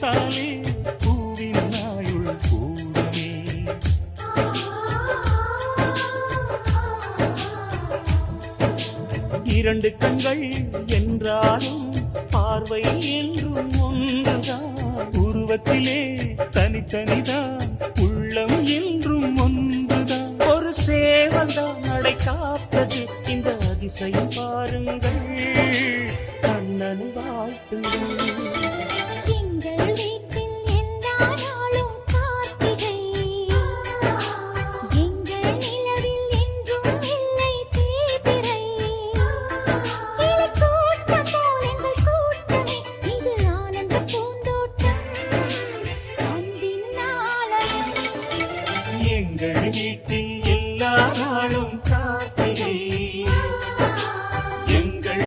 பார்த்தாலே பூவின் நாயுள் கூடுமே. இரண்டு கண்கள் என்றாலும் பார்வை என்றும் ஒன்றுதான். உருவத்திலே தனித்தனிதான், உள்ளம் என்றும் ஒன்றுதான். ஒரு சேவல்தான் நடை காப்பது, இந்த அதிசயம் பாருங்கள், கண்ணனை வாழ்த்துங்கள். எங்கள் வீட்டில் எல்லா நாளும்